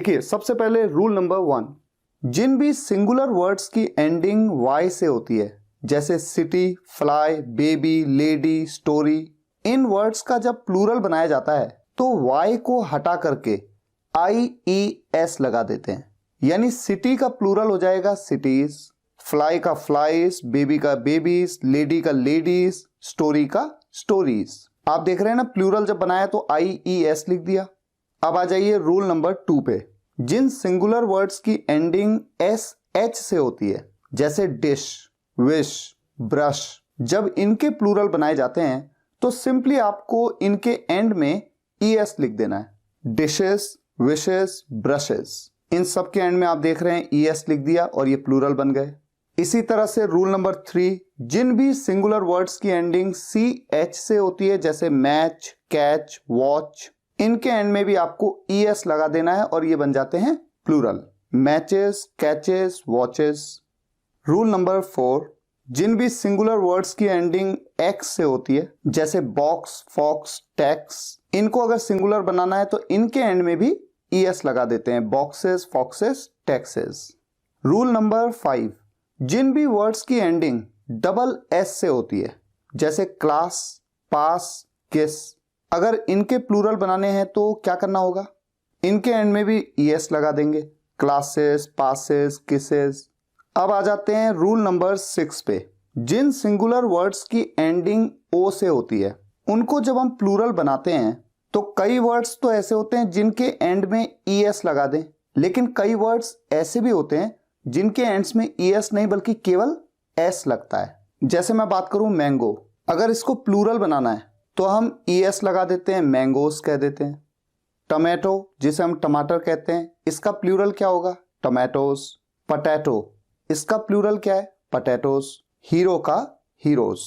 देखिए, सबसे पहले रूल नंबर 1, जिन भी सिंगुलर वर्ड्स की एंडिंग वाई से होती है, जैसे city, fly, baby, lady, story, इन वर्ड्स का जब प्लूरल बनाया जाता है तो वाई को हटा करके IES लगा देते हैं। यानी सिटी का प्लूरल हो जाएगा सिटीज, फ्लाई का फ्लाइज, बेबी का बेबीज, लेडी का लेडीज, स्टोरी का स्टोरीज। आप देख रहे हैं ना, प्लूरल जब बनाया तो IES लिख दिया। अब आ जाइए रूल नंबर 2 पे। जिन सिंगुलर वर्ड्स की एंडिंग SH से होती है, जैसे डिश, विश, ब्रश, जब इनके प्लूरल बनाए जाते हैं तो सिंपली आपको इनके एंड में ES लिख देना है। डिशेस, विशेस, ब्रशेस, इन सब के एंड में आप देख रहे हैं ES लिख दिया और ये प्लूरल बन गए। इसी तरह से रूल नंबर 3, जिन भी सिंगुलर वर्ड्स की एंडिंग CH से होती है, जैसे मैच, कैच, वॉच, इनके एंड में भी आपको ES लगा देना है और ये बन जाते हैं plural, matches, catches, watches. Rule number 4, जिन भी सिंगुलर वर्ड्स की एंडिंग X से होती है, जैसे बॉक्स, फॉक्स, टैक्स, इनको अगर सिंगुलर बनाना है तो इनके एंड में भी ES लगा देते हैं, boxes, foxes, taxes. Rule number 5, जिन भी वर्ड्स की एंडिंग डबल S से होती है, जैसे क्लास, पास, किस, अगर इनके प्लूरल बनाने हैं तो क्या करना होगा, इनके एंड में भी ES लगा देंगे, क्लासेस, पासेस, किसेस। अब आ जाते हैं रूल नंबर 6 पे। जिन सिंगुलर वर्ड्स की एंडिंग O से होती है, उनको जब हम प्लूरल बनाते हैं तो कई वर्ड्स तो ऐसे होते हैं जिनके एंड में ES लगा दें, लेकिन कई वर्ड्स ऐसे भी होते हैं जिनके एंड्स में ES नहीं बल्कि केवल S लगता है। जैसे मैं बात करूं मैंगो, अगर इसको प्लूरल बनाना है तो हम ES लगा देते हैं, मैंगोस कह देते हैं। टमाटो, जिसे हम टमाटर कहते हैं, इसका प्लूरल क्या होगा, टमाटोस। पोटैटो, इसका प्लूरल क्या है, पोटैटोस। हीरो का हीरोज।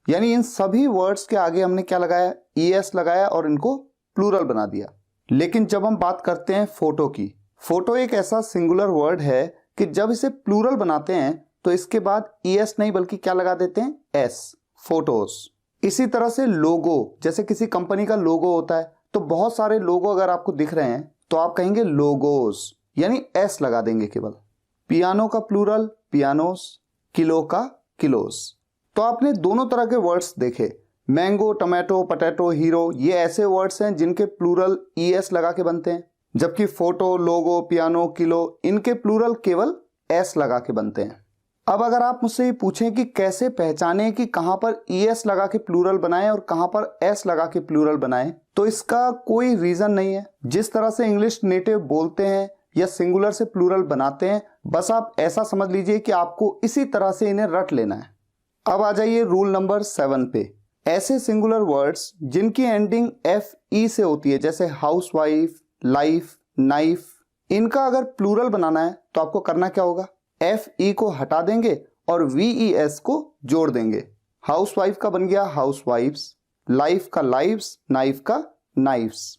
यानी इन सभी वर्ड्स के आगे हमने क्या लगाया, ES लगाया और इनको प्लूरल बना दिया। लेकिन जब हम बात करते हैं फोटो की, फोटो एक ऐसा सिंगुलर वर्ड है कि जब इसे प्लूरल बनाते हैं तो इसके बाद ES नहीं बल्कि क्या लगा देते हैं, S, फोटोस। इसी तरह से लोगो, जैसे किसी कंपनी का लोगो होता है तो बहुत सारे लोगो अगर आपको दिख रहे हैं तो आप कहेंगे लोगोस, यानी S लगा देंगे केवल। पियानो का प्लूरल पियानोस, किलो का किलोस। तो आपने दोनों तरह के वर्ड्स देखे, मैंगो, टमाटो, पोटैटो, हीरो, ये ऐसे वर्ड्स हैं जिनके प्लूरल ES लगा के बनते हैं, जबकि फोटो, लोगो, पियानो, किलो, इनके प्लूरल केवल S लगा के बनते हैं। अब अगर आप मुझसे ये पूछें कि कैसे पहचानें कि कहां पर ES लगा के प्लूरल बनाएं और कहां पर S लगा के प्लूरल बनाएं, तो इसका कोई रीजन नहीं है। जिस तरह से इंग्लिश नेटिव बोलते हैं या सिंगुलर से प्लूरल बनाते हैं, बस आप ऐसा समझ लीजिए कि आपको इसी तरह से इन्हें रट लेना है। अब आ जाइए रूल नंबर 7 पे। ऐसे सिंगुलर वर्ड्स जिनकी एंडिंग FE से होती है, जैसे हाउसवाइफ, लाइफ, नाइफ, इनका अगर प्लूरल बनाना है तो आपको करना क्या होगा, FE को हटा देंगे और VES को जोड़ देंगे। हाउसवाइफ का बन गया हाउसवाइफ्स, लाइफ का लाइव्स, नाइफ का नाइफ्स।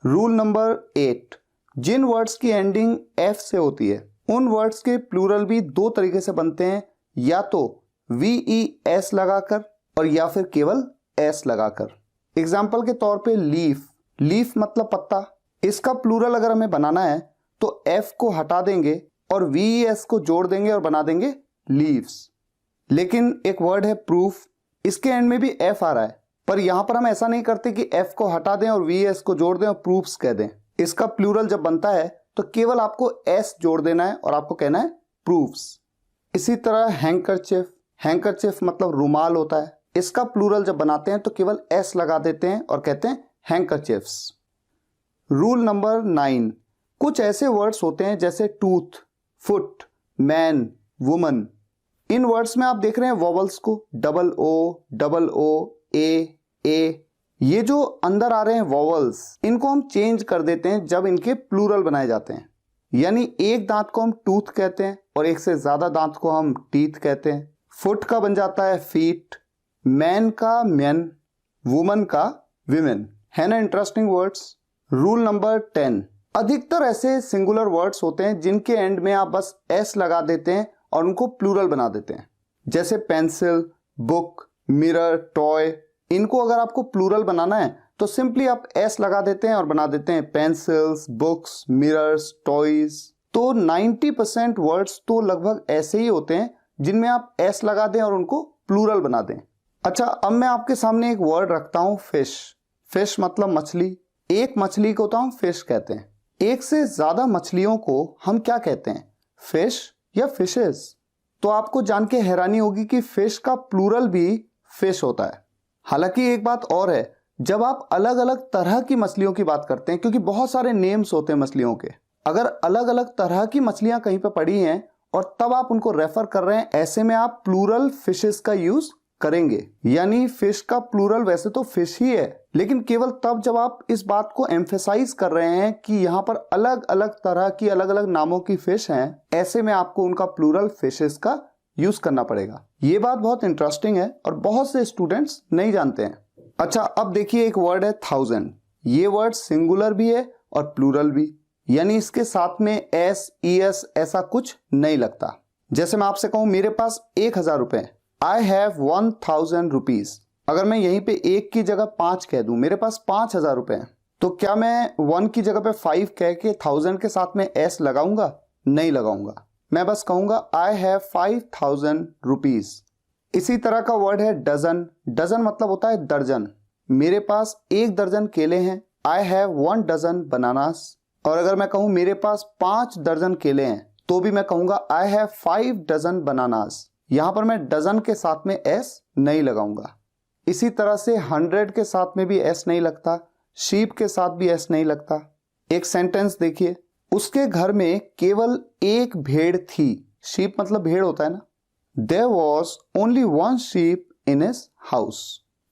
रूल नंबर 8, जिन वर्ड्स की एंडिंग F से होती है उन वर्ड्स के प्लूरल भी दो तरीके से बनते हैं, या तो VES लगाकर और या फिर केवल S लगाकर। एग्जाम्पल के तौर पे लीफ, लीफ मतलब पत्ता, इसका प्लूरल अगर हमें बनाना है तो F को हटा देंगे और VES को जोड़ देंगे और बना देंगे लीव्स। लेकिन एक वर्ड है प्रूफ, इसके एंड में भी F आ रहा है, पर यहां पर हम ऐसा नहीं करते कि F को हटा दें और VES को जोड़ दें और प्रूफ्स कह दें। इसका प्लूरल जब बनता है तो केवल आपको S जोड़ देना है और आपको कहना है प्रूफ्स। इसी तरह हैंकरचिफ, हैंकरचिफ मतलब रुमाल होता है, इसका प्लूरल जब बनाते हैं तो केवल S लगा देते हैं और कहते हैं हैंकरचिफ्स। रूल नंबर 9, कुछ ऐसे वर्ड्स होते हैं जैसे टूथ, फुट, मैन, वुमन, इन वर्ड्स में आप देख रहे हैं वॉवल्स को, डबल ओ, ए, ये जो अंदर आ रहे हैं वॉवल्स, इनको हम चेंज कर देते हैं जब इनके प्लूरल बनाए जाते हैं। यानी एक दांत को हम टूथ कहते हैं और एक से ज्यादा दांत को हम टीथ कहते हैं। फुट का बन जाता है फीट, मैन का मैन, वुमन का विमेन। है ना इंटरेस्टिंग वर्ड्स। रूल नंबर 10, अधिकतर ऐसे सिंगुलर वर्ड्स होते हैं जिनके एंड में आप बस S लगा देते हैं और उनको प्लूरल बना देते हैं, जैसे पेंसिल, बुक, मिरर, टॉय। इनको अगर आपको प्लूरल बनाना है तो सिंपली आप एस लगा देते हैं और बना देते हैं पेंसिल्स, बुक्स, मिरर्स, टॉयज। तो 90% वर्ड्स तो लगभग ऐसे ही होते हैं जिनमें आप एस लगा दें और उनको प्लूरल बना दें। अच्छा, अब मैं आपके सामने एक वर्ड रखता हूं, फिश। फिश मतलब मछली। एक मछली को तो हम फिश कहते हैं। एक से ज्यादा मछलियों को हम क्या कहते हैं, फिश या फिशेस? तो आपको जान के हैरानी होगी कि फिश का प्लूरल भी फिश होता है। हालांकि एक बात और है, जब आप अलग अलग तरह की मछलियों की बात करते हैं, क्योंकि बहुत सारे नेम्स होते हैं मछलियों के, अगर अलग अलग तरह की मछलियां कहीं पे पड़ी हैं और तब आप उनको रेफर कर रहे हैं, ऐसे में आप प्लूरल फिशेस का यूज करेंगे। यानी फिश का प्लूरल वैसे तो फिश ही है, लेकिन केवल तब जब आप इस बात को एम्फेसाइज कर रहे हैं कि यहाँ पर अलग अलग तरह की अलग अलग नामों की फिश हैं, ऐसे में आपको उनका प्लूरल फिशेस का यूज करना पड़ेगा। ये बात बहुत इंटरेस्टिंग है और बहुत से स्टूडेंट्स नहीं जानते हैं। अच्छा, अब देखिए एक वर्ड है 1000। ये वर्ड सिंगुलर भी है और प्लूरल भी, यानी इसके साथ में एस, ईएस ऐसा कुछ नहीं लगता। जैसे मैं आपसे कहूं मेरे पास 1000 रुपए, आई हैव 1000 रुपीज। अगर मैं यहीं पे एक की जगह 5 कह दूं, मेरे पास 5000 रुपए हैं, तो क्या मैं 1 की जगह पे 5 कह के 1000 के साथ में एस लगाऊंगा? नहीं लगाऊंगा। मैं बस कहूंगा आई हैव 5000 रुपीज। इसी तरह का वर्ड है डजन। डजन मतलब होता है दर्जन। मेरे पास 1 दर्जन केले हैं, आई हैव 1 डजन बनानास। और अगर मैं कहूं मेरे पास 5 दर्जन केले हैं, तो भी मैं कहूंगा आई हैव 5 डजन बनानास। यहां पर मैं डजन के साथ में एस नहीं लगाऊंगा। इसी तरह से 100 के साथ में भी एस नहीं लगता, शीप के साथ भी एस नहीं लगता। एक सेंटेंस देखिए, उसके घर में केवल 1 भेड़ थी। शीप मतलब भेड़ होता है ना। There was only 1 sheep in his house।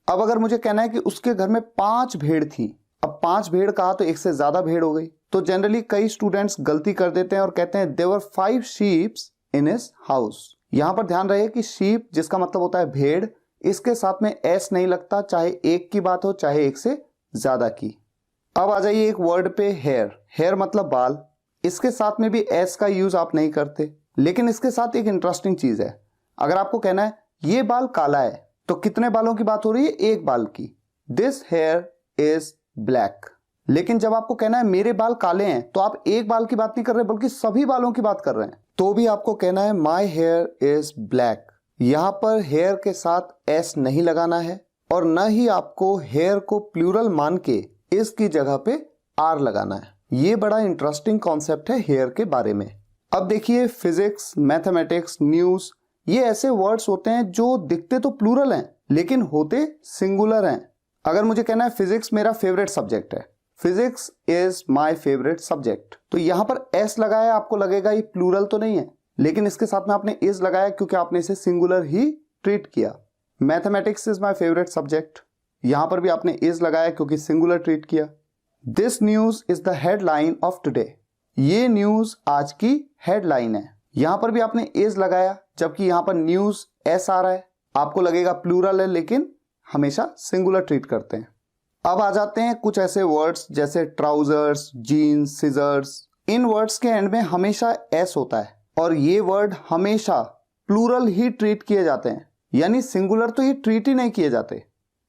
अब अगर मुझे कहना है कि उसके घर में 5 भेड़ थी, अब 5 भेड़ कहा तो एक से ज्यादा भेड़ हो गई, तो जनरली कई स्टूडेंट्स गलती कर देते हैं और कहते हैं there were 5 sheep in his house। यहां पर ध्यान रहे कि शीप जिसका मतलब होता है भेड़, इसके साथ में एस नहीं लगता, चाहे एक की बात हो चाहे एक से ज्यादा की। अब आ जाइए एक वर्ड पे हेयर। हेयर मतलब बाल। इसके साथ में भी एस का यूज आप नहीं करते, लेकिन इसके साथ एक इंटरेस्टिंग चीज है। अगर आपको कहना है ये बाल काला है, तो कितने बालों की बात हो रही है? एक बाल की। This here is black. लेकिन जब आपको कहना है मेरे बाल काले हैं, तो आप एक बाल की बात नहीं कर रहे बल्कि सभी बालों की बात कर रहे हैं, तो भी आपको कहना है माई हेयर इज ब्लैक। यहां पर हेयर के साथ एस नहीं लगाना है और न ही आपको हेयर को प्लूरल मान के इसकी जगह पे आर लगाना है। ये बड़ा इंटरेस्टिंग कॉन्सेप्ट है हेयर के बारे में। अब देखिए फिजिक्स, मैथमेटिक्स, न्यूज, ये ऐसे वर्ड्स होते हैं जो दिखते तो प्लूरल हैं लेकिन होते सिंगुलर हैं। अगर मुझे कहना है फिजिक्स मेरा फेवरेट सब्जेक्ट है, physics is my favourite subject, तो यहां पर एस लगाया, आपको लगेगा ये प्लूरल तो नहीं है, लेकिन इसके साथ में आपने इज लगाया क्योंकि आपने इसे सिंगुलर ही ट्रीट किया। Mathematics is my favourite subject, यहां पर भी आपने इज लगाया क्योंकि सिंगुलर ट्रीट किया। This news is the headline of today. ये न्यूज आज की हेडलाइन है, यहां पर भी आपने इज लगाया जबकि यहां पर न्यूज एस आ रहा है, आपको लगेगा प्लूरल है लेकिन हमेशा सिंगुलर ट्रीट करते हैं। अब आ जाते हैं कुछ ऐसे वर्ड्स जैसे ट्राउजर्स, जीन्स, सीजर्स। इन वर्ड्स के एंड में हमेशा एस होता है और ये वर्ड हमेशा प्लूरल ही ट्रीट किए जाते हैं, यानी सिंगुलर तो ये ट्रीट ही नहीं किए जाते।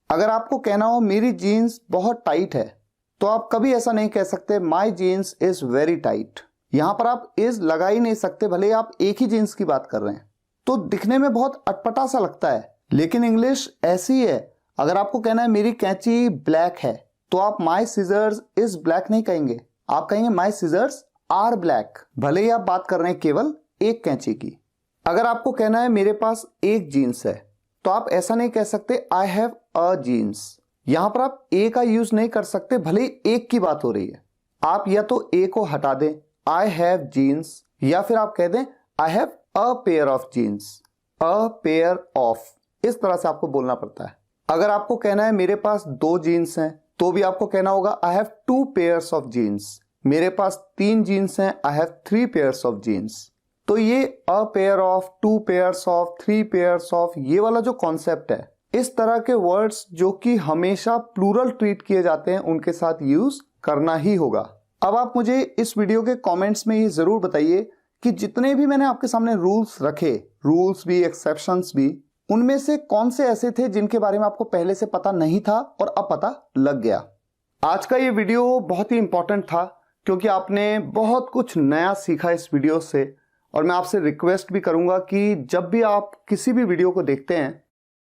अगर आपको कहना हो मेरी जीन्स बहुत टाइट है, तो आप कभी ऐसा नहीं कह सकते माई जीन्स इज वेरी टाइट। यहां पर आप इज लगा ही नहीं सकते, भले आप एक ही जीन्स की बात कर रहे हैं। तो दिखने में बहुत अटपटा सा लगता है, लेकिन इंग्लिश ऐसी है। अगर आपको कहना है मेरी कैंची ब्लैक है, तो आप माई सीजर्स इज ब्लैक नहीं कहेंगे, आप कहेंगे माई सीजर्स आर ब्लैक, भले ही आप बात कर रहे हैं केवल एक कैंची की। अगर आपको कहना है मेरे पास एक जीन्स है, तो आप ऐसा नहीं कह सकते आई हैव अ जीन्स। यहां पर आप ए का यूज नहीं कर सकते, भले ही एक की बात हो रही है। आप या तो ए को हटा दें, आई हैव जीन्स, या फिर आप कह दें I have a pair of jeans, a pair of, इस तरह से आपको बोलना पड़ता है। अगर आपको कहना है मेरे पास 2 जीन्स हैं, तो भी आपको कहना होगा I have 2 pairs of jeans. मेरे पास 3 जीन्स हैं, I have 3 pairs of jeans. तो ये a pair of, 2 pairs of, 3 pairs of, ये वाला जो कॉन्सेप्ट है, इस तरह के वर्ड्स जो कि हमेशा प्लूरल ट्रीट किए जाते हैं, उनके साथ यूज करना ही होगा। अब आप मुझे इस वीडियो के कमेंट्स में ये जरूर बताइए कि जितने भी मैंने आपके सामने रूल्स रखे, रूल्स भी एक्सेप्शंस भी, उनमें से कौन से ऐसे थे जिनके बारे में आपको पहले से पता नहीं था और अब पता लग गया। आज का ये वीडियो बहुत ही इंपॉर्टेंट था क्योंकि आपने बहुत कुछ नया सीखा इस वीडियो से। और मैं आपसे रिक्वेस्ट भी करूंगा कि जब भी आप किसी भी वीडियो को देखते हैं,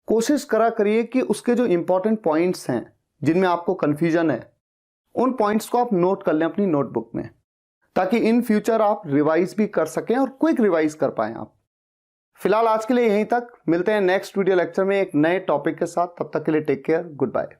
कोशिश करा करिए कि उसके जो इंपॉर्टेंट पॉइंट्स हैं जिनमें आपको कंफ्यूजन है, उन पॉइंट्स को आप नोट कर लें अपनी नोटबुक में, ताकि इन फ्यूचर आप रिवाइज भी कर सकें और क्विक रिवाइज कर पाएं आप। फिलहाल आज के लिए यहीं तक, मिलते हैं नेक्स्ट वीडियो लेक्चर में एक नए टॉपिक के साथ। तब तक के लिए टेक केयर, गुड बाय।